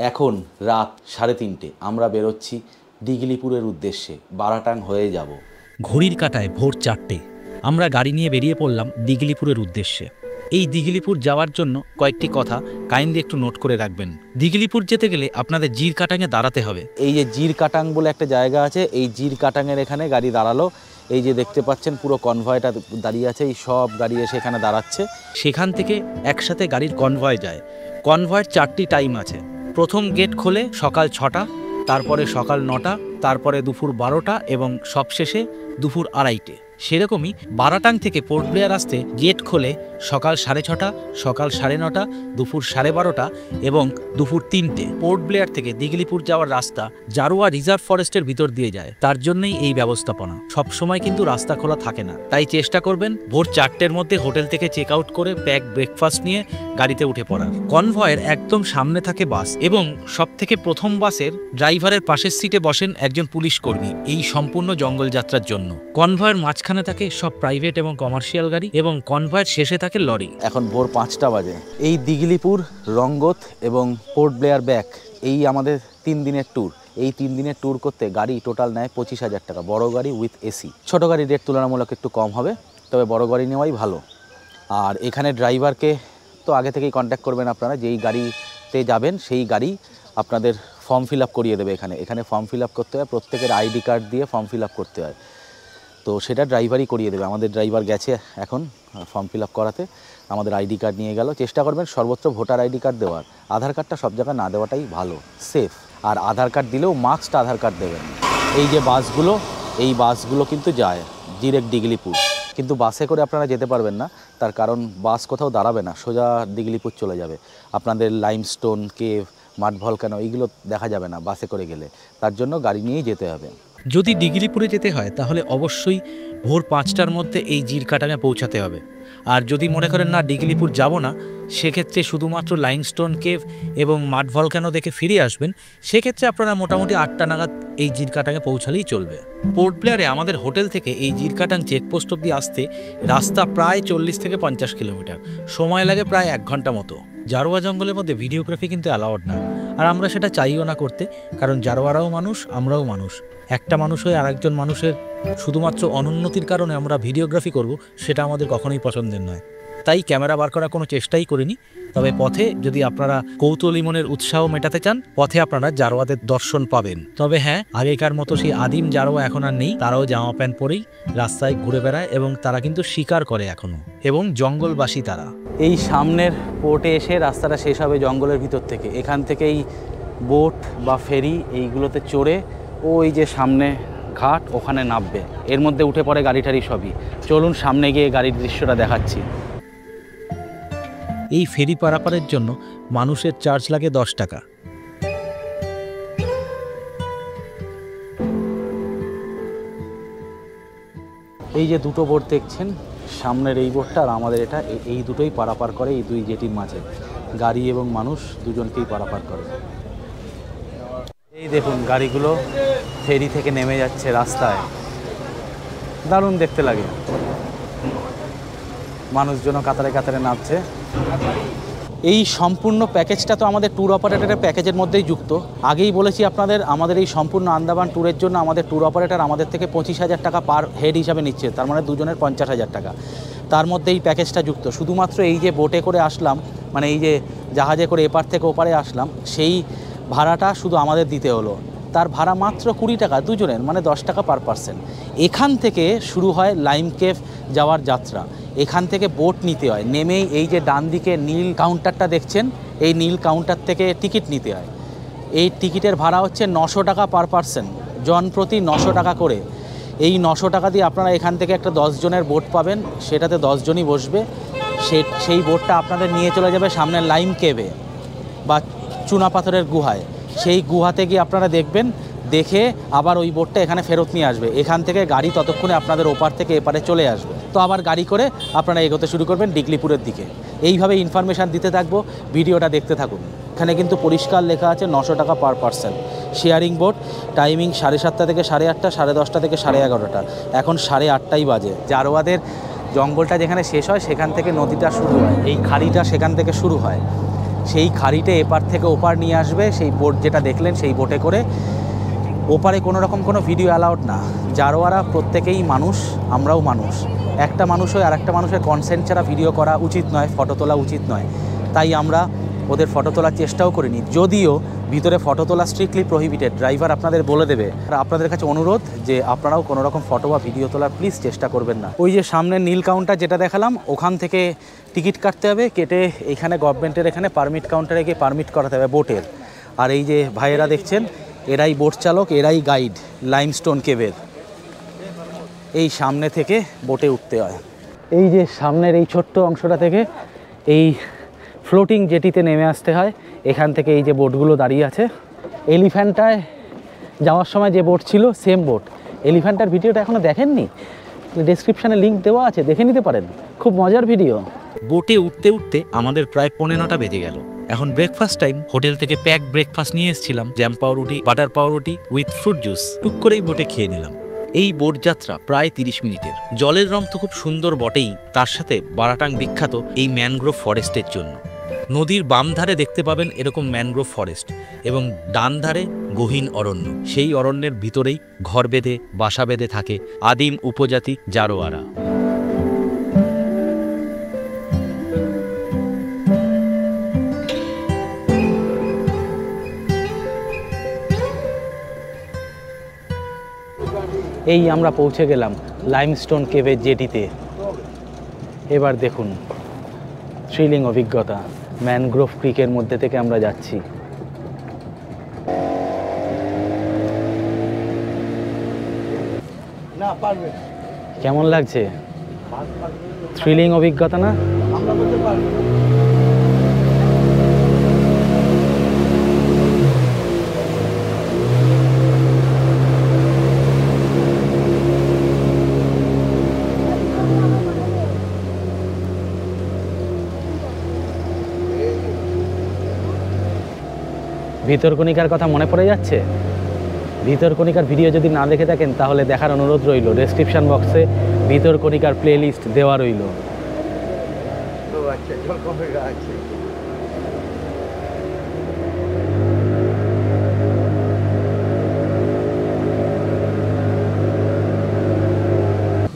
এখন রাত 3:30 আমরা বেরোচ্ছি দিঘলিপুরের উদ্দেশ্যে। বারাটাং হয়ে যাব। ঘড়ির কাঁটায় ভোর 4টে আমরা গাড়ি নিয়ে বেরিয়ে পড়লাম দিঘলিপুরের উদ্দেশ্যে। এই দিঘলিপুর যাওয়ার জন্য কয়েকটি কথা কাইন্ডলি একটু নোট করে রাখবেন। দিঘলিপুর যেতে গেলে আপনাদের জিরকাটাঙে দাঁড়াতে হবে। এই যে জিরকাটাং বলে একটা জায়গা আছে, এই জিরকাটাংয়ের এখানে গাড়ি দাঁড়ালো। এই যে দেখতে পাচ্ছেন পুরো কনভয়টা দাঁড়িয়ে আছে, এই সব গাড়ি এসে এখানে দাঁড়াচ্ছে। সেখান থেকে একসাথে গাড়ির কনভয় যায়। কনভয়ের 4টি টাইম আছে। প্রথম গেট খোলে সকাল 6টা, তারপরে সকাল 9টা, তারপরে দুপুর 12টা এবং সবশেষে দুপুর 2:30। সেরকমই বারাটাং থেকে পোর্ট ব্লেয়ার আসতে গেট খোলে সকাল 6:30, সকাল 9:30, দুপুর 12:30 এবং দুপুর 3টে। পোর্ট ব্লেয়ার থেকে দিঘলিপুর যাওয়ার রাস্তা জারোয়া রিজার্ভ ফরেস্টের ভিতর দিয়ে যায়, তার জন্যই এই ব্যবস্থাপনা। সবসময় কিন্তু রাস্তা খোলা থাকে না, তাই চেষ্টা করবেন ভোর 4টের মধ্যে হোটেল থেকে চেক আউট করে প্যাক ব্রেকফাস্ট নিয়ে গাড়িতে উঠে পড়ার। কনভয়ের একদম সামনে থাকে বাস এবং সব থেকে প্রথম বাসের ড্রাইভারের পাশের সিটে বসেন একজন পুলিশ কর্মী এই সম্পূর্ণ জঙ্গল যাত্রার জন্য। কনভয়ের মাঝখানে থাকে সব প্রাইভেট এবং কমার্শিয়াল গাড়ি এবং কনভয়ের শেষে থাকে লরি। এখন ভোর 5টা বাজে। এই দিঘলিপুর, রঙ্গত এবং পোর্ট ব্লেয়ার ব্যাক, এই আমাদের 3 দিনের ট্যুর। এই 3 দিনের ট্যুর করতে গাড়ি টোটাল নেয় 25,000 টাকা, বড় গাড়ি উইথ এসি। ছোটো গাড়ির রেট তুলনামূলক একটু কম হবে, তবে বড় গাড়ি নেওয়াই ভালো। আর এখানে ড্রাইভারকে তো আগে থেকেই কন্ট্যাক্ট করবেন আপনারা, যেই গাড়িতে যাবেন সেই গাড়ি আপনাদের ফর্ম ফিল আপ করিয়ে দেবে। এখানে ফর্ম ফিল আপ করতে হয়, প্রত্যেকের আইডি কার্ড দিয়ে ফর্ম ফিল আপ করতে হয়, তো সেটা ড্রাইভারই করিয়ে দেবে। আমাদের ড্রাইভার গেছে এখন ফর্ম ফিল আপ করাতে, আমাদের আইডি কার্ড নিয়ে গেল। চেষ্টা করবেন সর্বোচ্চ ভোটার আইডি কার্ড দেওয়ার, আধার কার্ডটা সব জায়গায় না দেওয়াটাই ভালো, সেফ। আর আধার কার্ড দিলেও মাস্ট আধার কার্ড দেবেন। এই যে বাসগুলো, এই বাসগুলো কিন্তু যায় ডিরেক্ট দিঘলিপুর, কিন্তু বাসে করে আপনারা যেতে পারবেন না, তার কারণ বাস কোথাও দাঁড়াবে না, সোজা দিঘলিপুর চলে যাবে। আপনাদের লাইমস্টোন কেভ, মাড ভলকানো এইগুলো দেখা যাবে না বাসে করে গেলে, তার জন্য গাড়ি নিয়েই যেতে হবে। যদি দিঘলিপুরে যেতে হয় তাহলে অবশ্যই ভোর 5টার মধ্যে এই জিরকাটাঙে পৌঁছাতে হবে। আর যদি মনে করেন না দিঘলিপুর যাব না, সেক্ষেত্রে শুধুমাত্র লাইমস্টোন কেভ এবং মাড ভলকানো দেখে ফিরে আসবেন, সেক্ষেত্রে আপনারা মোটামুটি 8টা নাগাদ এই জিরকাটাঙে পৌঁছালেই চলবে। পোর্ট ব্লেয়ারে আমাদের হোটেল থেকে এই জিরকাটাং চেকপোস্ট অব্দি আসতে রাস্তা প্রায় 40 থেকে 50 কিলোমিটার, সময় লাগে প্রায় 1 ঘন্টা মতো। জারোয়া জঙ্গলের মধ্যে ভিডিওগ্রাফি কিন্তু অ্যালাউড না, আর আমরা সেটা চাইও না করতে, কারণ জারোয়ারাও মানুষ, আমরাও মানুষ। একটা মানুষ হয়ে আরেকজন মানুষের শুধুমাত্র অনুন্নতির কারণে আমরা ভিডিওগ্রাফি করব, সেটা আমাদের কখনোই পছন্দের নয়। তাই ক্যামেরা বার করার কোনো চেষ্টাই করিনি। তবে পথে যদি আপনারা কৌতূহলী মনের উৎসাহ মেটাতে চান, পথে আপনারা জারোয়াদের দর্শন পাবেন। তবে হ্যাঁ, আগেকার মতো সেই আদিম জারোয়া এখন আর নেই, তারাও জামা প্যান্ট পরেই রাস্তায় ঘুরে বেড়ায় এবং তারা কিন্তু শিকার করে এখনো, এবং জঙ্গলবাসী তারা। এই সামনের পোর্টে এসে রাস্তাটা শেষ হবে জঙ্গলের ভিতর থেকে। এখান থেকেই বোট বা ফেরি এইগুলোতে চড়ে ওই যে সামনে ঘাট, ওখানে নামবে, এর মধ্যে উঠে পড়ে গাড়ি টাড়ি সবই। চলুন সামনে গিয়ে গাড়ির দৃশ্যটা দেখাচ্ছি। এই ফেরি পারাপারের জন্য মানুষের চার্জ লাগে 10 টাকা। এই যে দুটো বোট দেখছেন, সামনের এই বোটটা আর আমাদের এটা, এই দুটোই পারাপার করে এই দুই জেটির মাঝে। গাড়ি এবং মানুষ দুজনকেই পারাপার করে। এই দেখুন গাড়িগুলো ফেরি থেকে নেমে যাচ্ছে রাস্তায়, দারুণ দেখতে লাগে। মানুষজন কাতারে কাতারে নামছে। এই সম্পূর্ণ প্যাকেজটা তো আমাদের ট্যুর অপারেটরের প্যাকেজের মধ্যেই যুক্ত। আগেই বলেছি আপনাদের, আমাদের এই সম্পূর্ণ আন্দামান ট্যুরের জন্য আমাদের ট্যুর অপারেটর আমাদের থেকে 25,000 টাকা পার হেড হিসাবে নিচ্ছে, তার মানে দুজনের 50,000 টাকা। তার মধ্যে এই প্যাকেজটা যুক্ত। শুধুমাত্র এই যে বোটে করে আসলাম, মানে এই যে জাহাজে করে এপার থেকে ওপারে আসলাম, সেই ভাড়াটা শুধু আমাদের দিতে হলো। তার ভাড়া মাত্র 20 টাকা দুজনের, মানে 10 টাকা পার পার্সন। এখান থেকে শুরু হয় লাইম কেভ যাওয়ার যাত্রা। এখান থেকে বোট নিতে হয়, নেমেই এই যে ডান দিকে নীল কাউন্টারটা দেখছেন, এই নীল কাউন্টার থেকে টিকিট নিতে হয়। এই টিকিটের ভাড়া হচ্ছে 900 টাকা পার পার্সন, জন প্রতি 900 টাকা করে। এই 900 টাকা দিয়ে আপনারা এখান থেকে একটা 10 জনের বোট পাবেন, সেটাতে 10 জনই বসবে। সেই বোটটা আপনাদের নিয়ে চলে যাবে সামনে লাইম কেভে বা চুনাপাথরের গুহায়। সেই গুহাতে গিয়ে আপনারা দেখবেন, দেখে আবার ওই বোটটা এখানে ফেরত নিয়ে আসবে। এখান থেকে গাড়ি ততক্ষণে আপনাদের ওপার থেকে এপারে চলে আসবে, তো আবার গাড়ি করে আপনারা এগোতে শুরু করবেন দিঘলিপুরের দিকে। এইভাবে ইনফরমেশান দিতে থাকবো, ভিডিওটা দেখতে থাকুন। এখানে কিন্তু পরিষ্কার লেখা আছে 900 টাকা per person. Sharing boat, timing 7:30 থেকে 8:30, 10:30 থেকে 11:30। এখন 8:30 বাজে। জারোয়াদের জঙ্গলটা যেখানে শেষ হয় সেখান থেকে নদীটা শুরু হয়, এই খাড়িটা সেখান থেকে শুরু হয়। সেই খাড়িতে এপার থেকে ওপার নিয়ে আসবে। সেই বোট যেটা দেখলেন সেই বোটে করে ওপারে কোনো রকম কোনো ভিডিও অ্যালাউড না। জারোয়ারা প্রত্যেকেই মানুষ, আমরাও মানুষ। একটা মানুষ হয়ে আর একটা মানুষের কনসেন্ট ছাড়া ভিডিও করা উচিত নয়, ফটো তোলা উচিত নয়। তাই আমরা ওদের ফটো তোলার চেষ্টাও করিনি, যদিও ভিতরে ফটো তোলা স্ট্রিক্টলি প্রহিবিটেড। ড্রাইভার আপনাদের বলে দেবে। আর আপনাদের কাছে অনুরোধ যে আপনারাও কোনো রকম ফটো বা ভিডিও তোলার প্লিজ চেষ্টা করবেন না। ওই যে সামনের নীল কাউন্টার যেটা দেখালাম, ওখান থেকে টিকিট কাটতে হবে, কেটে এখানে গভর্নমেন্টের এখানে পারমিট কাউন্টারে গিয়ে পারমিট করাতে হবে বোটের। আর এই যে ভাইয়েরা দেখছেন, এরাই বোট চালক, এরাই গাইড লাইমস্টোন কেভের। এই সামনে থেকে বোটে উঠতে হয়। এই যে সামনের এই ছোট্ট অংশটা থেকে এই ফ্লোটিং জেটিতে নেমে আসতে হয়। এখান থেকে এই যে বোটগুলো দাঁড়িয়ে আছে, এলিফ্যান্টায় যাওয়ার সময় যে বোট ছিল সেম বোট। এলিফ্যান্টার ভিডিওটা এখনও দেখেননি, ডেসক্রিপশানে লিঙ্ক দেওয়া আছে, দেখে নিতে পারেন, খুব মজার ভিডিও। বোটে উঠতে উঠতে আমাদের প্রায় 9:15 বেজে গেল। এখন ব্রেকফাস্ট টাইম। হোটেল থেকে প্যাক ব্রেকফাস্ট নিয়ে এসেছিলাম, জ্যাম পাউরুটি, বাটার পাউরুটি উইথ ফ্রুট জুস। টুক করেই বোটে খেয়ে নিলাম। এই বোট যাত্রা প্রায় 30 মিনিটের। জলের রং তো খুব সুন্দর বটেই, তার সাথে বারাটাং বিখ্যাত এই ম্যানগ্রোভ ফরেস্টের জন্য। নদীর বাম ধারে দেখতে পাবেন এরকম ম্যানগ্রোভ ফরেস্ট এবং ডান ধারে গহীন অরণ্য। সেই অরণ্যের ভিতরেই ঘর বেঁধে বাসা বেঁধে থাকে আদিম উপজাতি জারোয়ারা। এই আমরা পৌঁছে গেলাম লাইমস্টোন কেভের জেটিতে। এবার দেখুন থ্রিলিং অভিজ্ঞতা, ম্যানগ্রোভ ক্রিকের মধ্যে থেকে আমরা যাচ্ছি। কেমন লাগছে? থ্রিলিং অভিজ্ঞতা না? ভিতরকণিকার কথা মনে পড়ে যাচ্ছে। ভিতরকণিকার ভিডিও যদি না দেখে থাকেন তাহলে দেখার অনুরোধ রইল। ডেসক্রিপশন বক্সে ভিতরকণিকার প্লেলিস্ট দেওয়া রইল।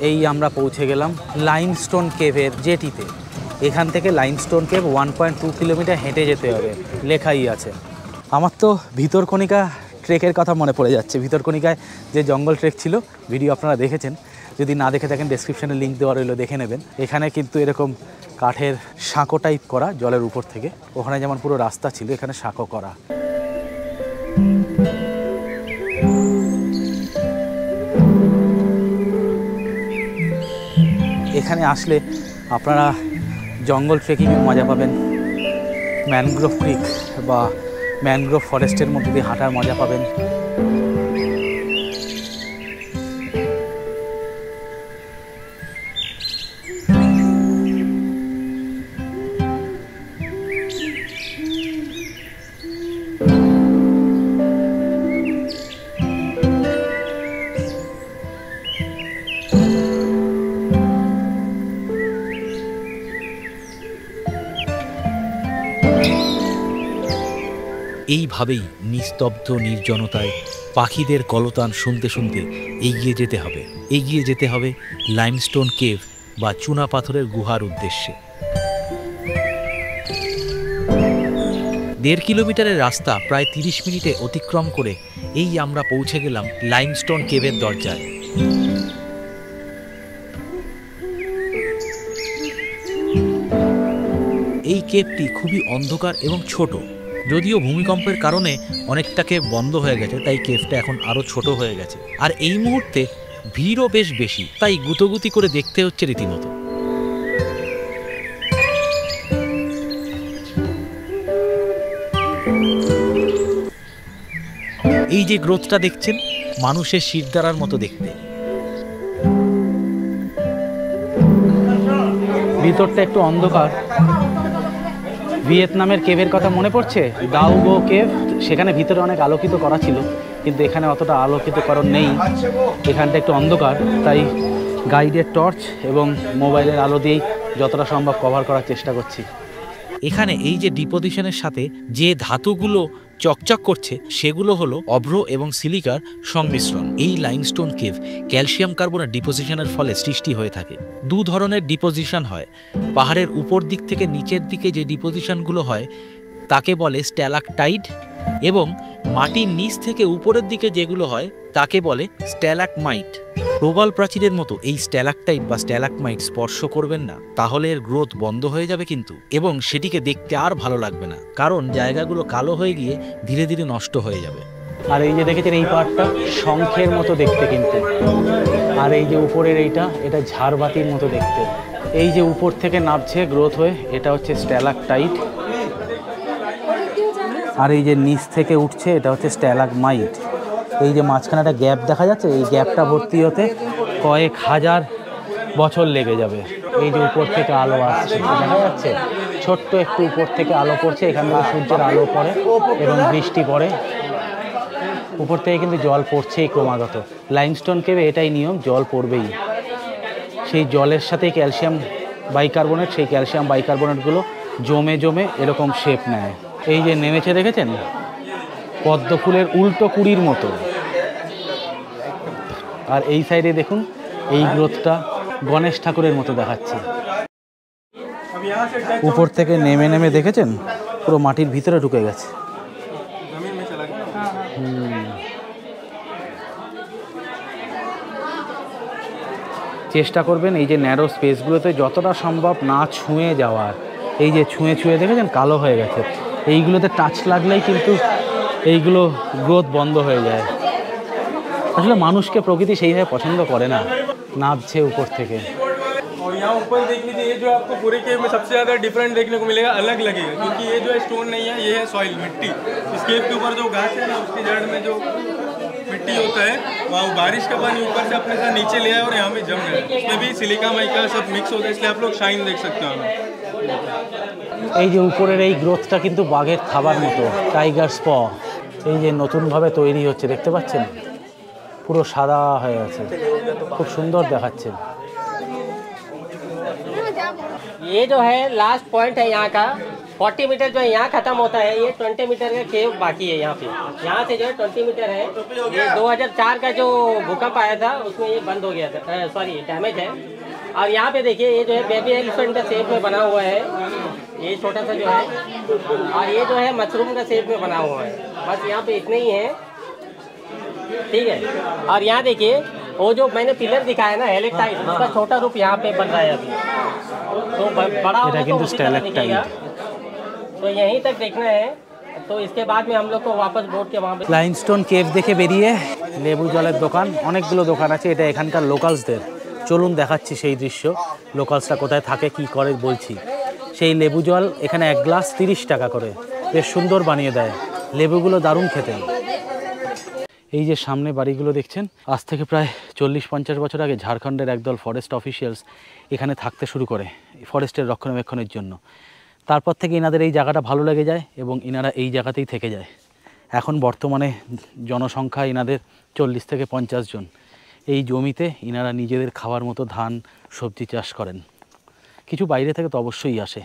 এই আমরা পৌঁছে গেলাম লাইমস্টোন কেভের জেটিতে। এখান থেকে লাইমস্টোন কেভ 1.2 কিলোমিটার হেঁটে যেতে হবে, লেখাই আছে। আমার তো ভিতরকণিকা ট্রেকের কথা মনে পড়ে যাচ্ছে। ভিতরকণিকায় যে জঙ্গল ট্রেক ছিল, ভিডিও আপনারা দেখেছেন, যদি না দেখে থাকেন ডেসক্রিপশনে লিঙ্ক দেওয়া রইল, দেখে নেবেন। এখানে কিন্তু এরকম কাঠের সাঁকো টাইপ করা জলের উপর থেকে, ওখানে যেমন পুরো রাস্তা ছিল এখানে সাঁকো করা। এখানে আসলে আপনারা জঙ্গল ট্রেকিংয়ে মজা পাবেন, ম্যানগ্রোভ ক্রিক বা ম্যানগ্রোভ ফরেস্টের মধ্যে দিয়ে হাঁটার মজা পাবেন। এইভাবেই নিস্তব্ধ নির্জনতায় পাখিদের কলতান শুনতে শুনতে এগিয়ে যেতে হবে লাইমস্টোন কেভ বা চুনা পাথরের গুহার উদ্দেশ্যে। 1.5 কিলোমিটারের রাস্তা প্রায় 30 মিনিটে অতিক্রম করে এই আমরা পৌঁছে গেলাম লাইমস্টোন কেভের দরজায়। এই কেভটি খুবই অন্ধকার এবং ছোট। যদিও ভূমিকম্পের কারণে অনেকটা কেভ বন্ধ হয়ে গেছে, তাই কেভটা এখন আরও ছোট হয়ে গেছে। আর এই মুহূর্তে ভিড়ও বেশ বেশি, তাই গুতোগুতি করে দেখতে হচ্ছে রীতিমতো। এই যে গ্রোথটা দেখছেন, মানুষের শিরদাঁড়ার মতো দেখতে। ভিতরটা একটু অন্ধকার। ভিয়েতনামের কেভের কথা মনে পড়ছে, দাউ গো কেভ। সেখানে ভিতরে অনেক আলোকিত করা ছিল, কিন্তু এখানে অতটা আলোকিতকরণ নেই। এখানটা একটু অন্ধকার, তাই গাইডের টর্চ এবং মোবাইলের আলো দিয়েই যতটা সম্ভব কভার করার চেষ্টা করছি। এখানে এই যে ডিপোজিশনের সাথে যে ধাতুগুলো চকচক করছে সেগুলো হলো অভ্র এবং সিলিকার সংমিশ্রণ। এই লাইমস্টোন কেভ ক্যালসিয়াম কার্বনের ডিপোজিশনের ফলে সৃষ্টি হয়ে থাকে। দু ধরনের ডিপোজিশন হয়। পাহাড়ের উপর দিক থেকে নিচের দিকে যে ডিপোজিশনগুলো হয় তাকে বলে স্ট্যালাকটাইট, এবং মাটির নিচ থেকে উপরের দিকে যেগুলো হয় তাকে বলে স্ট্যালাকমাইট। প্রবাল প্রাচীরের মতো এই স্ট্যালাকটাইট বা স্ট্যালাকমাইট স্পর্শ করবেন না, তাহলে এর গ্রোথ বন্ধ হয়ে যাবে কিন্তু, এবং সেটিকে দেখতে আর ভালো লাগবে না, কারণ জায়গাগুলো কালো হয়ে গিয়ে ধীরে ধীরে নষ্ট হয়ে যাবে। আর এই যে দেখেছেন এই পাহাড়টা শঙ্খের মতো দেখতে কিন্তু, আর এই যে উপরের এটা ঝাড়বাতির মতো দেখতে। এই যে উপর থেকে নামছে গ্রোথ হয়ে, এটা হচ্ছে স্ট্যালাকটাইট, আর এই যে নিচ থেকে উঠছে এটা হচ্ছে স্ট্যালাকমাইট। এই যে মাঝখানে একটা গ্যাপ দেখা যাচ্ছে, এই গ্যাপটা ভর্তি হতে কয়েক হাজার বছর লেগে যাবে। এই যে উপর থেকে আলো আসছে দেখা যাচ্ছে, ছোট্ট একটু উপর থেকে আলো পড়ছে, এখান থেকে সূর্যের আলো পড়ে এবং বৃষ্টি পড়ে, উপর থেকে কিন্তু জল পড়ছেই ক্রমাগত। লাইমস্টোন কেভে এটাই নিয়ম, জল পড়বেই। সেই জলের সাথে ক্যালসিয়াম বাইকার্বনেট, সেই ক্যালসিয়াম বাইকার্বনেটগুলো জমে জমে এরকম শেপ নেয়। এই যে নেমেছে দেখেছেন, পদ্ম ফুলের উল্টো কুড়ির মতো। আর এই সাইডে দেখুন এই গ্রোথটা গণেশ ঠাকুরের মতো দেখাচ্ছে। উপর থেকে নেমে নেমে দেখেছেন পুরো মাটির ভিতরে ঢুকে গেছে। চেষ্টা করবেন এই যে ন্যারো স্পেসগুলোতে যতটা সম্ভব না ছুঁয়ে যাওয়ার। এই যে ছুঁয়ে ছুঁয়ে দেখেছেন কালো হয়ে গেছে, এইগুলোতে টাচ লাগলেই কিন্তু এইগুলো গ্রোথ বন্ধ হয়ে যায়। আসলে মানুষকে প্রকৃতি সেইভাবে পছন্দ করে না। নামছে উপর থেকে। और यहाँ ऊपर देख लीजिए, ये जो आपको पूरे केव में सबसे ज़्यादा डिफरेंट देखने को मिलेगा, अलग लगेगा, क्योंकि ये जो है स्टोन नहीं है, ये है सॉइल, मिट्टी। इस केव के ऊपर जो घास है ना, उसकी जड़ में जो मिट्टी होता है, वहाँ बारिश का पानी ऊपर से अपने साथ नीचे ले आया और यहाँ में जम गया। इसमें भी सिलिका माइका सब मिक्स होता है, इसलिए आप लोग शाइन देख सकते हो। এই যে উপরের এই গ্রোথটা কিন্তু বাঘের থাবার মতো, টাইগার স্প। এই যে নতুনভাবে তৈরি হচ্ছে দেখতে পাচ্ছেন, পুরো সাদা হয়ে আছে, খুব সুন্দর দেখাচ্ছে। ये जो है लास्ट पॉइंट है यहाँ का, 40 मीटर जो है यहाँ खत्म होता है, ये 20 मीटर का केव बाकी है यहाँ पे। यहाँ से जो है 20 मीटर है। ये 2004 का जो भूकंप आया था उसमें ये बंद हो गया था, सॉरी डैमेज है। और यहाँ पे देखिए ये जो है बेबी एलिफेंट का शेप में बना हुआ है, ये छोटा सा जो है, और ये जो है मशरूम का शेप में बना हुआ है। बस यहाँ पे इतने ही है, ठीक है। और यहाँ देखिए वो जो मैंने पिलर दिखाया ना हेलेक्टाइट, उसका छोटा रूप यहाँ पे बन रहा है अभी, तो बड़ा होगा तो उसी तरह दिखेगा। तो यहीं तक देखना है, तो इसके बाद में हम लोग को वापस बोट के वहाँ पे লাইমস্টোন কেভ দেখে বেরিয়ে লেবু জলের দোকান, অনেকগুলো দোকান আছে, এটা এখানকার লোকালসদের। চলুন দেখাচ্ছি সেই দৃশ্য, লোকালসরা কোথায় থাকে কি করে বলছি। সেই লেবু জল এখানে এক গ্লাস 30 টাকা করে, বেশ সুন্দর বানিয়ে দেয়, লেবুগুলো দারুণ খেতে। এই যে সামনে বাড়িগুলো দেখছেন, আজ থেকে প্রায় 40-50 বছর আগে ঝাড়খণ্ডের একদল ফরেস্ট অফিসিয়ালস এখানে থাকতে শুরু করে ফরেস্টের রক্ষণাবেক্ষণের জন্য। তারপর থেকে এনাদের এই জায়গাটা ভালো লেগে যায় এবং এনারা এই জায়গাতেই থেকে যায়। এখন বর্তমানে জনসংখ্যা এনাদের 40 থেকে 50 জন। এই জমিতে এনারা নিজেদের খাওয়ার মতো ধান সবজি চাষ করেন, কিছু বাইরে থেকে তো অবশ্যই আসে।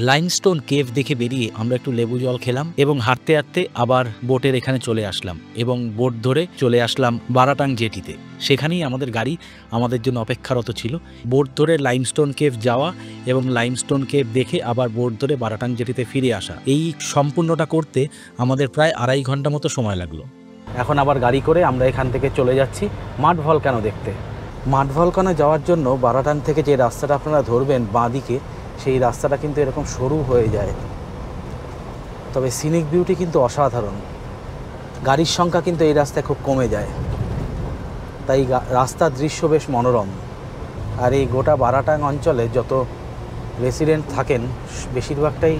লাইমস্টোন কেভ দেখে বেরিয়ে আমরা একটু লেবু জল খেলাম এবং হাঁটতে হাঁটতে আবার বোটের এখানে চলে আসলাম এবং বোট ধরে চলে আসলাম বারাটাং জেটিতে। সেখানেই আমাদের গাড়ি আমাদের জন্য অপেক্ষারত ছিল। বোট ধরে লাইমস্টোন কেভ যাওয়া এবং লাইমস্টোন কেভ দেখে আবার বোট ধরে বারাটাং জেটিতে ফিরে আসা, এই সম্পূর্ণটা করতে আমাদের প্রায় 2.5 ঘন্টা মতো সময় লাগলো। এখন আবার গাড়ি করে আমরা এখান থেকে চলে যাচ্ছি মাড ভলকানো দেখতে। মাড ভলকানো যাওয়ার জন্য বারাটাং থেকে যে রাস্তাটা আপনারা ধরবেন বাঁদিকে, সেই রাস্তাটা কিন্তু এরকম সরু হয়ে যায়, তবে সিনিক বিউটি কিন্তু অসাধারণ। গাড়ির সংখ্যা কিন্তু এই রাস্তায় খুব কমে যায়, তাই রাস্তার দৃশ্য বেশ মনোরম। আর এই গোটা বারাটাং অঞ্চলে যত রেসিডেন্ট থাকেন বেশিরভাগটাই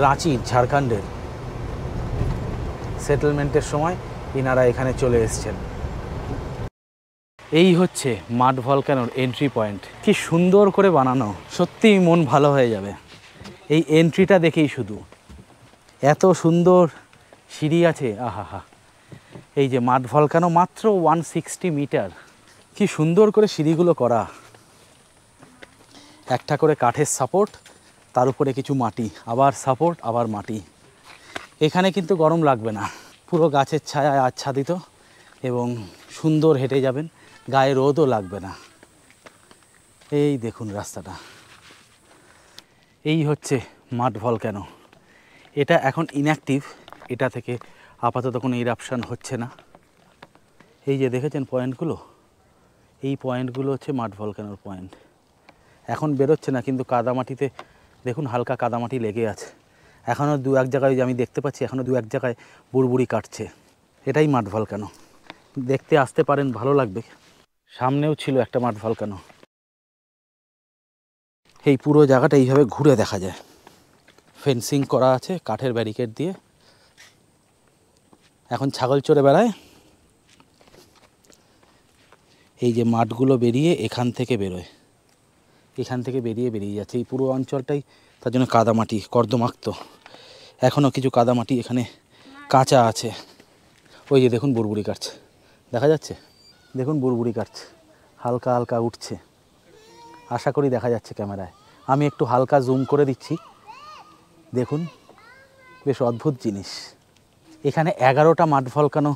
রাঁচি, ঝাড়খণ্ডের। সেটেলমেন্টের সময় এনারা এখানে চলে এসছেন। এই হচ্ছে মাড ভলকানোর এন্ট্রি পয়েন্ট। কি সুন্দর করে বানানো, সত্যিই মন ভালো হয়ে যাবে এই এন্ট্রিটা দেখেই। শুধু এত সুন্দর সিঁড়ি আছে, আহা। এই যে মাড ভলকানো মাত্র 160 মিটার, কি সুন্দর করে সিঁড়িগুলো করা, একটা করে কাঠের সাপোর্ট, তার উপরে কিছু মাটি, আবার সাপোর্ট, আবার মাটি। এখানে কিন্তু গরম লাগবে না, পুরো গাছের ছায়ায় আচ্ছাদিত এবং সুন্দর হেঁটে যাবেন, গায়ে রোদও লাগবে না। এই দেখুন রাস্তাটা, এই হচ্ছে মাড ভলক্যানো। এটা এখন ইনঅ্যাক্টিভ, এটা থেকে আপাতত কোনো ইরাপশান হচ্ছে না। এই যে দেখেছেন পয়েন্টগুলো, এই পয়েন্টগুলো হচ্ছে মাড ভলক্যানোর পয়েন্ট। এখন বেরোচ্ছে না, কিন্তু কাদামাটিতে দেখুন হালকা কাদামাটি লেগে আছে। এখনও দু এক জায়গায় যে আমি দেখতে পাচ্ছি, এখনও দু এক জায়গায় বুড়বুড়ি কাটছে। এটাই মাড ভলক্যানো। দেখতে আসতে পারেন, ভালো লাগবে। সামনেও ছিল একটা মাড ভলক্যানো। এই পুরো জায়গাটা এইভাবে ঘুরে দেখা যায়, ফেন্সিং করা আছে কাঠের ব্যারিকেড দিয়ে। এখন ছাগল চড়ে বেড়ায়। এই যে মাঠগুলো বেরিয়ে এখান থেকে বেরোয়, এখান থেকে বেরিয়ে যাচ্ছে। এই পুরো অঞ্চলটাই তার জন্য কাদামাটি, কর্দমাক্ত। এখনও কিছু কাদামাটি এখানে কাঁচা আছে। ওই যে দেখুন বুড়বুড়ি কাটছে, দেখা যাচ্ছে, দেখুন বুড়বুড়ি কাটছে, হালকা হালকা উঠছে। আশা করি দেখা যাচ্ছে ক্যামেরায়। আমি একটু হালকা জুম করে দিচ্ছি, দেখুন বেশ অদ্ভুত জিনিস। এখানে 11টা মাড ভলক্যানো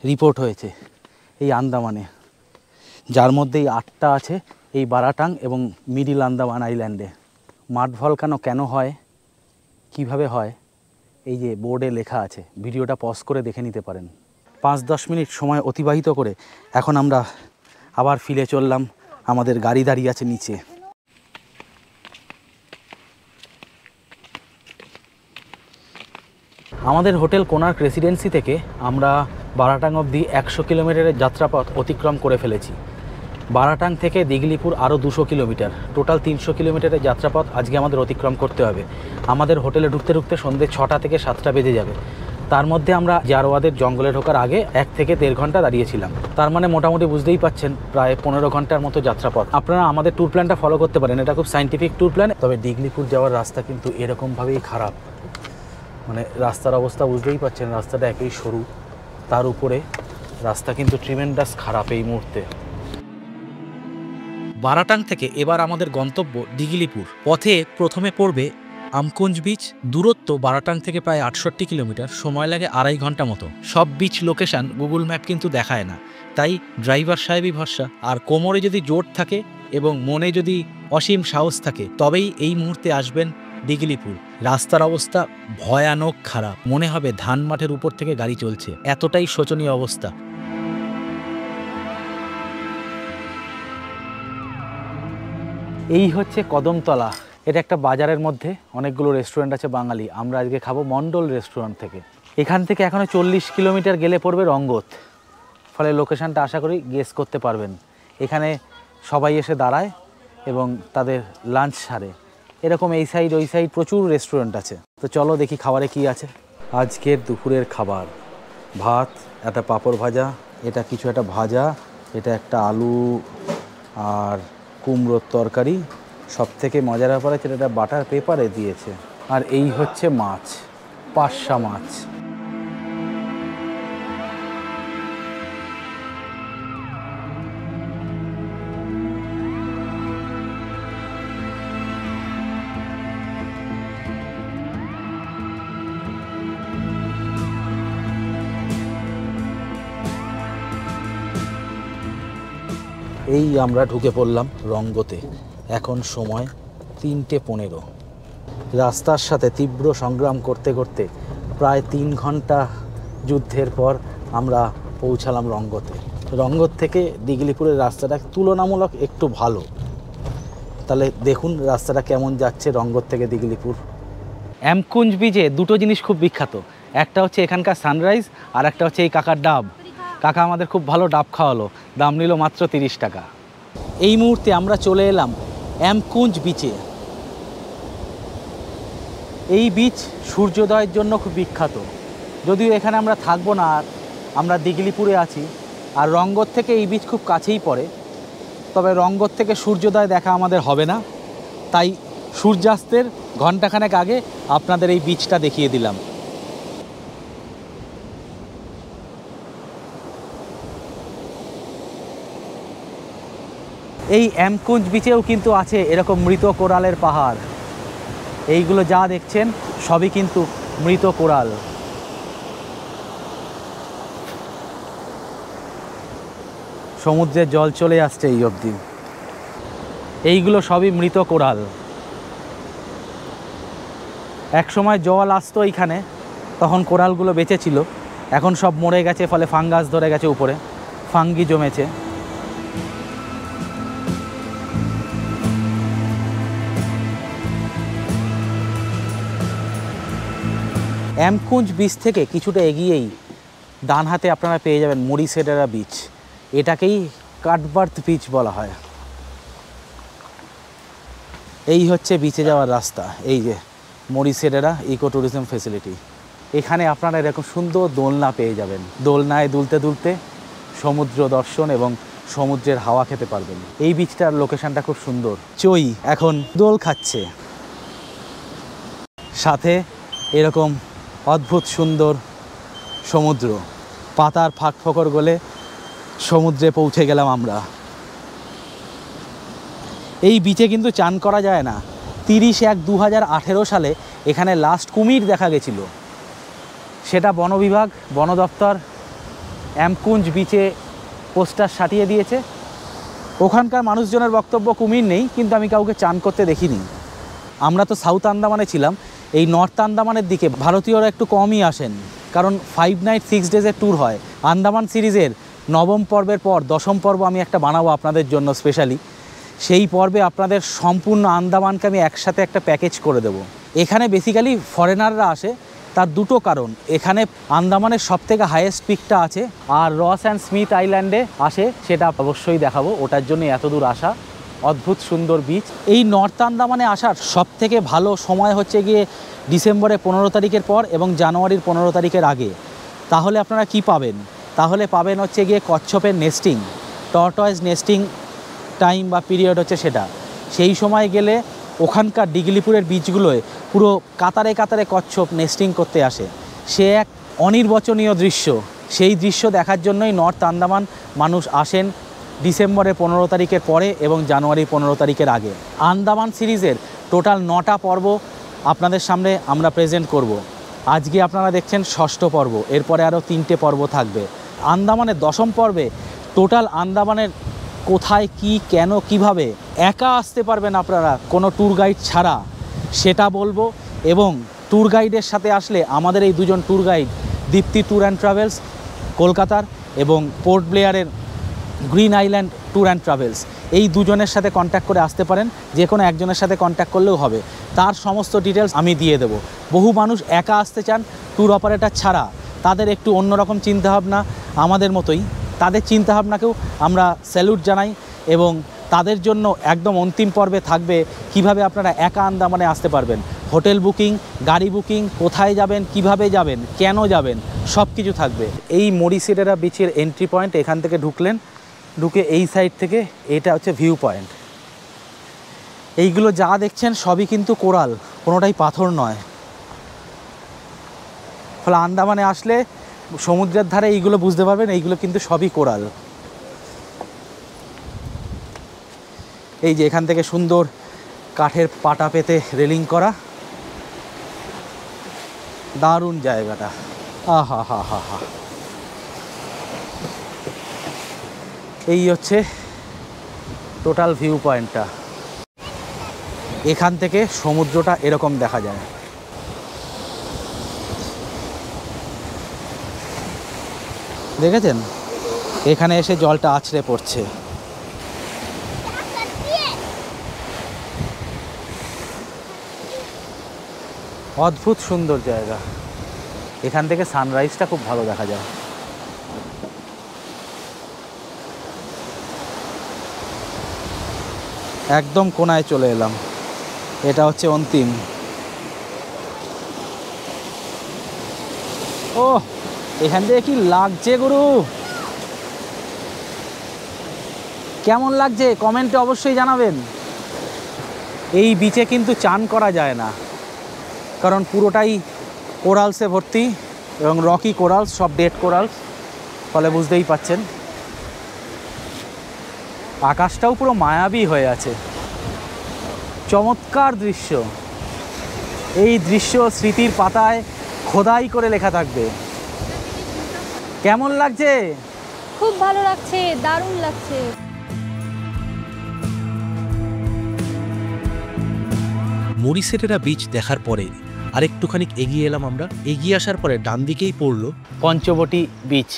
রিপোর্ট হয়েছে এই আন্দামানে, যার মধ্যে এই 8টা আছে এই বারাটাং এবং মিডিল আন্দামান আইল্যান্ডে। মাড ভলক্যানো কেন হয়, কিভাবে হয়, এই যে বোর্ডে লেখা আছে। ভিডিওটা পজ করে দেখে নিতে পারেন। 5-10 মিনিট সময় অতিবাহিত করে এখন আমরা আবার ফিরে চললাম। আমাদের গাড়ি দাঁড়িয়ে আছে নিচে। আমাদের হোটেল কোনার্ক রেসিডেন্সি থেকে আমরা বারাটাং অবধি 100 কিলোমিটারের যাত্রাপথ অতিক্রম করে ফেলেছি। বারাটাং থেকে দিগলিপুর আরও 200 কিলোমিটার, টোটাল 300 কিলোমিটারের যাত্রাপথ আজকে আমাদের অতিক্রম করতে হবে। আমাদের হোটেলে ঢুকতে ঢুকতে সন্ধ্যে 6টা থেকে 7টা বেজে যাবে। তার মধ্যে আমরা জারোয়াদের জঙ্গলে ঢোকার আগে 1 থেকে 1.5 ঘন্টা দাঁড়িয়েছিলাম। তার মানে মোটামুটি বুঝতেই পাচ্ছেন প্রায় 15 ঘন্টার মতো যাত্রাপথ। আপনারা আমাদের ট্যুর প্ল্যানটা ফলো করতে পারেন, এটা খুব সাইন্টিফিক ট্যুর প্ল্যান। তবে দিগলিপুর যাওয়ার রাস্তা কিন্তু এরকমভাবেই খারাপ, মানে রাস্তার অবস্থা বুঝতেই পাচ্ছেন, রাস্তাটা একই সরু, তার উপরে রাস্তা কিন্তু ট্রিমেন্ডাস খারাপ এই মুহূর্তে। বারাটাং থেকে এবার আমাদের গন্তব্য দিগলিপুর। পথে প্রথমে পড়বে আমকুঞ্জ বিচ। দূরত্ব বারাটাং থেকে প্রায় 68 কিলোমিটার, সময় লাগে 2.5 ঘন্টা মতো। সব বিচ লোকেশান গুগল ম্যাপ কিন্তু দেখায় না, তাই ড্রাইভার সাহেবই ভরসা। আর কোমরে যদি জোর থাকে এবং মনে যদি অসীম সাহস থাকে, তবেই এই মুহূর্তে আসবেন দিগলিপুর। রাস্তার অবস্থা ভয়ানক খারাপ, মনে হবে ধান মাঠের উপর থেকে গাড়ি চলছে, এতটাই শোচনীয় অবস্থা। এই হচ্ছে কদমতলা। এটা একটা বাজারের মধ্যে অনেকগুলো রেস্টুরেন্ট আছে বাঙালি। আমরা আজকে খাবো মণ্ডল রেস্টুরেন্ট থেকে। এখান থেকে এখনও 40 কিলোমিটার গেলে পড়বে রঙ্গত। ফলে লোকেশানটা আশা করি গেস করতে পারবেন। এখানে সবাই এসে দাঁড়ায় এবং তাদের লাঞ্চ সারে। এরকম এই সাইড ওই সাইড প্রচুর রেস্টুরেন্ট আছে। তো চলো দেখি খাবারে কি আছে। আজকের দুপুরের খাবার, ভাত, একটা পাঁপড় ভাজা, এটা কিছু একটা ভাজা, এটা একটা আলু আর কুমড়োর তরকারি। সব থেকে মজার ব্যাপার হচ্ছে এটা বাটার পেপারে দিয়েছে। আর এই হচ্ছে মাছ, পার্শা মাছ। এই আমরা ঢুকে পড়লাম রঙ্গতে। এখন সময় 3:15। রাস্তার সাথে তীব্র সংগ্রাম করতে করতে প্রায় 3 ঘন্টা যুদ্ধের পর আমরা পৌঁছালাম রঙ্গতে। রঙ্গত থেকে দিগলিপুরের রাস্তাটা তুলনামূলক একটু ভালো। তাহলে দেখুন রাস্তাটা কেমন যাচ্ছে রঙ্গত থেকে দিগলিপুর। আমকুঞ্জ বিচে দুটো জিনিস খুব বিখ্যাত, একটা হচ্ছে এখানকার সানরাইজ আর একটা হচ্ছে এই কাকার ডাব। কাকা আমাদের খুব ভালো ডাব খাওয়ালো, দাম নিল মাত্র 30 টাকা। এই মুহূর্তে আমরা চলে এলাম আমকুঞ্জ বিচে। এই বিচ সূর্যোদয়ের জন্য খুব বিখ্যাত। যদিও এখানে আমরা থাকবো না, আর আমরা দিগলিপুরে আছি, আর রঙ্গত থেকে এই বিচ খুব কাছেই পড়ে। তবে রঙ্গত থেকে সূর্যোদয় দেখা আমাদের হবে না, তাই সূর্যাস্তের ঘণ্টাখানেক আগে আপনাদের এই বিচটা দেখিয়ে দিলাম। এই আমকুঞ্জ বিচেও কিন্তু আছে এরকম মৃত কোরালের পাহাড়। এইগুলো যা দেখছেন সবই কিন্তু মৃত কোরাল। সমুদ্রের জল চলে আসছে এই অবধি। এইগুলো সবই মৃত কোরাল। এক সময় জল আসতো এইখানে, তখন কোরালগুলো বেঁচে ছিল, এখন সব মরে গেছে, ফলে ফাঙ্গাস ধরে গেছে, উপরে ফাঙ্গি জমেছে। অ্যামকুঞ্জ বিচ থেকে কিছুটা এগিয়েই ডান হাতে আপনারা পেয়ে যাবেন মরিসেডেরা বিচ। এটাকেই কাটবার্থ বিচ বলা হয়। এই হচ্ছে বিচে যাওয়ার রাস্তা। এই যে মরিসেডেরা ইকো ট্যুরিজম ফেসিলিটি। এখানে আপনারা এরকম সুন্দর দোলনা পেয়ে যাবেন। দোলনায় দুলতে দুলতে সমুদ্র দর্শন এবং সমুদ্রের হাওয়া খেতে পারবেন। এই বিচটার লোকেশনটা খুব সুন্দর। চই এখন দোল খাচ্ছে, সাথে এরকম অদ্ভুত সুন্দর সমুদ্র। পাতার ফাঁক ফোকর গলে সমুদ্রে পৌঁছে গেলাম আমরা। এই বিচে কিন্তু চান করা যায় না। 30/1/2018 সালে এখানে লাস্ট কুমির দেখা গেছিল। সেটা বন বিভাগ, বন দপ্তর অ্যামকুঞ্জ বিচে পোস্টার সাটিয়ে দিয়েছে। ওখানকার মানুষজনের বক্তব্য কুমির নেই, কিন্তু আমি কাউকে চান করতে দেখিনি। আমরা তো সাউথ আন্দামানে ছিলাম, এই নর্থ আন্দামানের দিকে ভারতীয়রা একটু কমই আসেন, কারণ 5 নাইট 6 ডেজের ট্যুর হয়। আন্দামান সিরিজের 9ম পর্বের পর 10ম পর্ব আমি একটা বানাবো আপনাদের জন্য স্পেশালি। সেই পর্বে আপনাদের সম্পূর্ণ আন্দামানকে আমি একসাথে একটা প্যাকেজ করে দেব। এখানে বেসিক্যালি ফরেনাররা আসে, তার দুটো কারণ। এখানে আন্দামানের সবথেকে হাইয়েস্ট পিকটা আছে, আর রস অ্যান্ড স্মিথ আইল্যান্ডে আসে, সেটা অবশ্যই দেখাবো। ওটার জন্য এত দূর আসা। অদ্ভুত সুন্দর বিচ। এই নর্থ আন্দামানে আসার সবথেকে ভালো সময় হচ্ছে গিয়ে ডিসেম্বরের 15 তারিখের পর এবং জানুয়ারির 15 তারিখের আগে। তাহলে আপনারা কি পাবেন? তাহলে পাবেন হচ্ছে গিয়ে কচ্ছপের নেস্টিং, টর্টয়েজ নেস্টিং টাইম বা পিরিয়ড হচ্ছে সেটা। সেই সময় গেলে ওখানকার ডিগলিপুরের বিচগুলোয় পুরো কাতারে কাতারে কচ্ছপ নেস্টিং করতে আসে। সে এক অনির্বচনীয় দৃশ্য। সেই দৃশ্য দেখার জন্যই নর্থ আন্দামান মানুষ আসেন ডিসেম্বরের 15 তারিখের পরে এবং জানুয়ারির 15 তারিখের আগে। আন্দামান সিরিজের টোটাল 9টা পর্ব আপনাদের সামনে আমরা প্রেজেন্ট করব। আজকে আপনারা দেখছেন 6ষ্ঠ পর্ব, এরপরে আরও 3টে পর্ব থাকবে। আন্দামানের 10ম পর্বে টোটাল আন্দামানের কোথায় কি কেন কিভাবে একা আসতে পারবেন আপনারা কোনো ট্যুর গাইড ছাড়া, সেটা বলবো। এবং ট্যুর গাইডের সাথে আসলে আমাদের এই দুজন tour guide, Dipti tour and travels কলকাতার এবং পোর্ট ব্লেয়ারের green island tour and travels, এই দুজনের সাথে কন্ট্যাক্ট করে আসতে পারেন। যে কোনো একজনের সাথে কন্ট্যাক্ট করলেও হবে, তার সমস্ত ডিটেলস আমি দিয়ে দেবো। বহু মানুষ একা আসতে চান ট্যুর অপারেটর ছাড়া, তাদের একটু অন্যরকম চিন্তাভাবনা, আমাদের মতোই তাদের চিন্তাভাবনাকেও আমরা স্যালুট জানাই। এবং তাদের জন্য একদম অন্তিম পর্বে থাকবে কিভাবে আপনারা একা আন্দামানে আসতে পারবেন। হোটেল বুকিং, গাড়ি বুকিং, কোথায় যাবেন, কিভাবে যাবেন, কেন যাবেন, সব কিছু থাকবে। এই মরিসেডেরা বিচের এন্ট্রি পয়েন্ট, এখান থেকে ঢুকলেন, ঢুকে এই সাইড থেকে এটা হচ্ছে ভিউ পয়েন্ট। এইগুলো যা দেখছেন সবই কিন্তু কোরাল, কোনোটাই পাথর নয়। ফলে আন্দামানে আসলে সমুদ্রের ধারে এইগুলো বুঝতে পারবেন, এইগুলো কিন্তু সবই কোরাল। এই যে এখান থেকে সুন্দর কাঠের পাটা পেতে রেলিং করা, দারুণ জায়গাটা। আহা হা হা হা। এই হচ্ছে টোটাল ভিউ পয়েন্টটা। এখান থেকে সমুদ্রটা এরকম দেখা যায়। দেখেছেন এখানে এসে জলটা আছড়ে পড়ছে। অদ্ভুত সুন্দর জায়গা। এখান থেকে সানরাইজটা খুব ভালো দেখা যায়। একদম কোনায় চলে এলাম, এটা হচ্ছে অন্তিম। ও এখান থেকে কি লাগছে গুরু, কেমন লাগছে কমেন্টে অবশ্যই জানাবেন। এই বিচে কিন্তু চান করা যায় না, কারণ পুরোটাই কোরালসে ভর্তি এবং রকি কোরালস, সব ডেড কোরালস, ফলে বুঝতেই পাচ্ছেন। আকাশটাও পুরো মায়াবী হয়ে আছে, চমৎকার দৃশ্য। এই দৃশ্য স্মৃতির পাতায় খোদাই করে লেখা থাকবে। কেমন লাগছে? খুব ভালো লাগছে, দারুণ লাগছে। মরিসেটেরা বিচ দেখার পরে আরেকটুখানি এগিয়ে এলাম আমরা। এগিয়ে আসার পরে ডান দিকেই পড়লো পঞ্চবটি বিচ,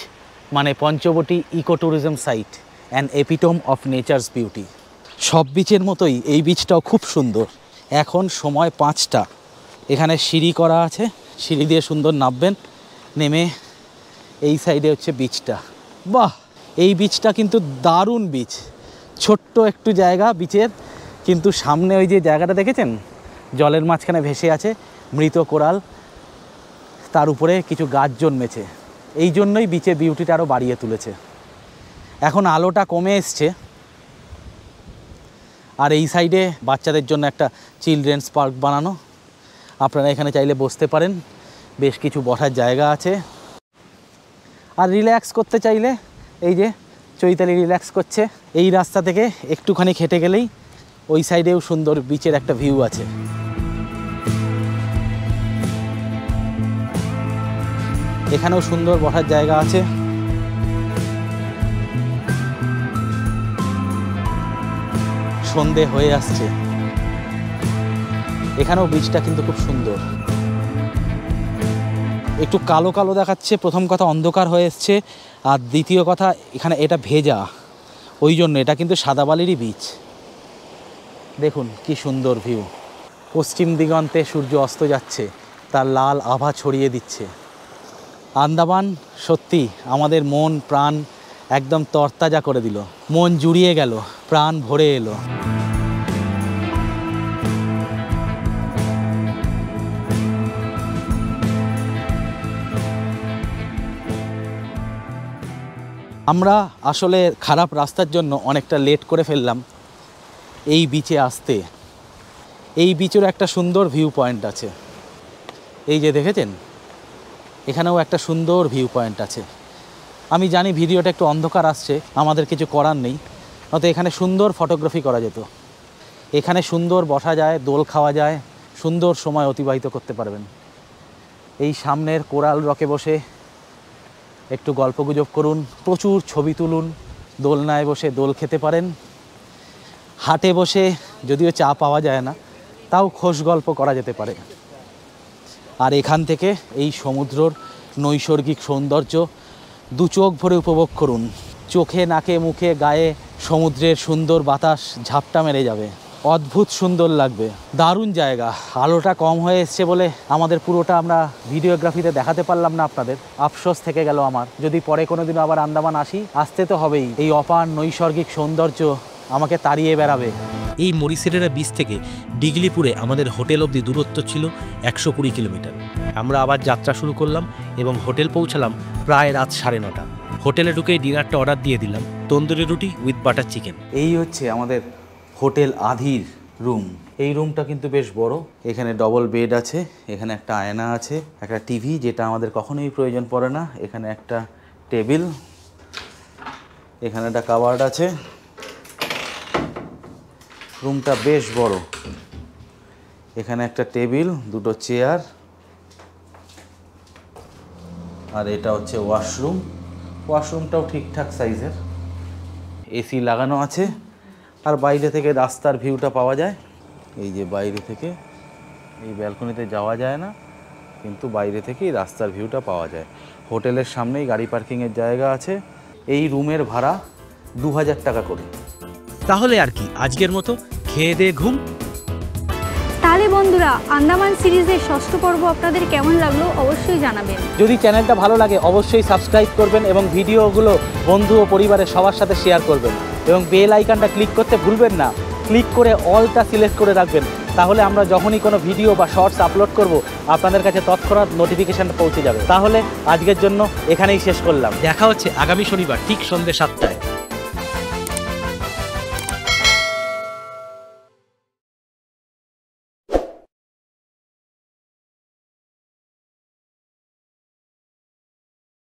মানে Panchabati eco tourism site, an epitome of nature's beauty. সব বিচের মতোই এই বিচটাও খুব সুন্দর। এখন সময় 5টা। এখানে সিঁড়ি করা আছে, সিঁড়ি দিয়ে সুন্দর নামবেন, নেমে এই সাইডে হচ্ছে বিচটা। বাহ, এই বিচটা কিন্তু দারুণ বিচ। ছোট্ট একটু জায়গা বিচের, কিন্তু সামনে ওই যে জায়গাটা দেখেছেন জলের মাঝখানে ভেসে আছে মৃত কোরাল, তার উপরে কিছু গাছ জন্মেছে। এই জন্যই বিচের বিউটিটা আরও বাড়িয়ে তুলেছে। এখন আলোটা কমে এসছে, আর এই সাইডে বাচ্চাদের জন্য একটা চিলড্রেন্স পার্ক বানানো। আপনারা এখানে চাইলে বসতে পারেন, বেশ কিছু বসার জায়গা আছে। আর রিল্যাক্স করতে চাইলে এই যে চৈতালি রিল্যাক্স করছে। এই রাস্তা থেকে একটুখানি হেঁটে গেলেই ওই সাইডেও সুন্দর বিচের একটা ভিউ আছে। এখানেও সুন্দর বসার জায়গা আছে। সন্ধে হয়ে আসছে, এখানেও বিচটা কিন্তু খুব সুন্দর। একটু কালো কালো দেখাচ্ছে, প্রথম কথা অন্ধকার হয়ে এসছে, আর দ্বিতীয় কথা এখানে এটা ভেজা, ওই জন্য এটা কিন্তু সাদা বালিরই বিচ। দেখুন কি সুন্দর ভিউ। পশ্চিম দিগন্তে সূর্য অস্ত যাচ্ছে, তার লাল আভা ছড়িয়ে দিচ্ছে। আন্দামান সত্যি আমাদের মন প্রাণ একদম তরতাজা করে দিল। মন জুড়িয়ে গেল, প্রাণ ভরে এলো। আমরা আসলে খারাপ রাস্তার জন্য অনেকটা লেট করে ফেললাম এই বিচে আসতে। এই বিচের একটা সুন্দর ভিউ পয়েন্ট আছে, এই যে দেখেছেন, এখানেও একটা সুন্দর ভিউ পয়েন্ট আছে। আমি জানি ভিডিওটা একটু অন্ধকার আসছে, আমাদের কিছু করার নেই, নয়তো এখানে সুন্দর ফটোগ্রাফি করা যেত। এখানে সুন্দর বসা যায়, দোল খাওয়া যায়, সুন্দর সময় অতিবাহিত করতে পারবেন। এই সামনের কোরাল রকে বসে একটু গল্পগুজব করুন, প্রচুর ছবি তুলুন, দোলনায় বসে দোল খেতে পারেন। হাটে বসে যদিও চা পাওয়া যায় না, তাও খোশ গল্প করা যেতে পারে। আর এখান থেকে এই সমুদ্রর নৈসর্গিক সৌন্দর্য দু চোখ ভরে উপভোগ করুন। চোখে নাকে মুখে গায়ে সমুদ্রের সুন্দর বাতাস ঝাপটা মেরে যাবে, অদ্ভুত সুন্দর লাগবে। দারুণ জায়গা। আলোটা কম হয়ে এসছে বলে আমাদের পুরোটা আমরা ভিডিওগ্রাফিতে দেখাতে পারলাম না আপনাদের, আফসোস থেকে গেল আমার। যদি পরে কোনোদিনও আবার আন্দামান আসি, আসতে তো হবেই। এই অপার নৈসর্গিক সৌন্দর্য আমাকে তাড়িয়ে বেড়াবে। এই মরিসেটেরা বিচ থেকে ডিগলিপুরে আমাদের হোটেল অবধি দূরত্ব ছিল 120 কিলোমিটার। আমরা আবার যাত্রা শুরু করলাম এবং হোটেল পৌঁছালাম প্রায় রাত 9:30। হোটেলে ঢুকেই ডিনারটা অর্ডার দিয়ে দিলাম, তন্দুরি রুটি উইথ বাটার চিকেন। এই হচ্ছে আমাদের হোটেল আধির রুম। এই রুমটা কিন্তু বেশ বড়। এখানে ডবল বেড আছে, এখানে একটা আয়না আছে, একটা টিভি যেটা আমাদের কখনোই প্রয়োজন পড়ে না, এখানে একটা টেবিল, এখানে একটা কাবার্ড আছে। রুমটা বেশ বড়। এখানে একটা টেবিল, দুটো চেয়ার, আর এটা হচ্ছে ওয়াশরুম। ওয়াশরুমটাও ঠিকঠাক সাইজের, এসি লাগানো আছে। আর বাইরে থেকে রাস্তার ভিউটা পাওয়া যায়। এই যে বাইরে থেকে, এই ব্যালকনিতে যাওয়া যায় না, কিন্তু বাইরে থেকেই রাস্তার ভিউটা পাওয়া যায়। হোটেলের সামনেই গাড়ি পার্কিংয়ের জায়গা আছে। এই রুমের ভাড়া 2000 টাকা করে। তাহলে আর কি, আজকের মতো খেয়ে দিয়ে ঘুম। তাহলে বন্ধুরা, আন্দামান সিরিজের 6ষ্ঠ পর্ব আপনাদের কেমন লাগলো অবশ্যই জানাবেন। যদি চ্যানেলটা ভালো লাগে অবশ্যই সাবস্ক্রাইব করবেন এবং ভিডিওগুলো বন্ধু ও পরিবারের সবার সাথে শেয়ার করবেন এবং বেল আইকনটা ক্লিক করতে ভুলবেন না। ক্লিক করে অলটা সিলেক্ট করে রাখবেন, তাহলে আমরা যখনই কোনো ভিডিও বা শর্টস আপলোড করব আপনাদের কাছে তৎক্ষণাৎ নোটিফিকেশানটা পৌঁছে যাবে। তাহলে আজকের জন্য এখানেই শেষ করলাম। দেখা হচ্ছে আগামী শনিবার ঠিক সন্ধ্যে 7টায়।